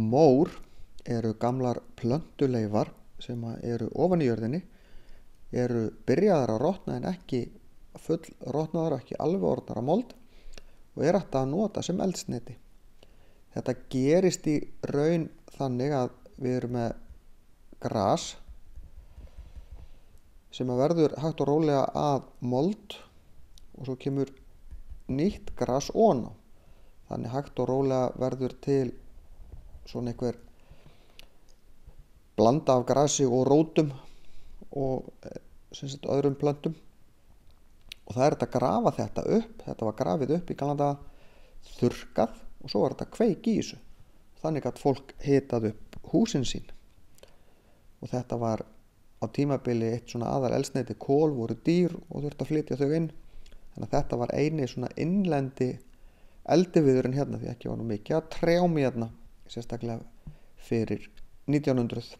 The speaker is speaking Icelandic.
Mór eru gamlar plöntuleifar sem eru ofan í jörðinni, eru byrjaðar að rotna en ekki full rotnaðar, ekki alveg orðnar að mold og er hægt að nota sem eldsneyti. Þetta gerist í raun þannig að við erum með gras sem verður hægt og rólega að mold og svo kemur nýtt gras ofan á. Þannig hægt og rólega verður til svona einhver blanda af grasi og rótum og öðrum plöntum. Og það er þetta að grafa þetta upp. Þetta var grafið upp í gamla daga, þurrkað og svo var þetta kveik í þessu. Þannig að fólk hitað upp húsin sín. Og þetta var á tímabili eitt svona aðal eldsneyti. Kol voru dýr og þurfti að flytja þau inn. Þannig að þetta var eini svona innlendi eldiviðurinn hérna, því ekki var nú mikið að trjámi hérna, sérstaklega fyrir 1900.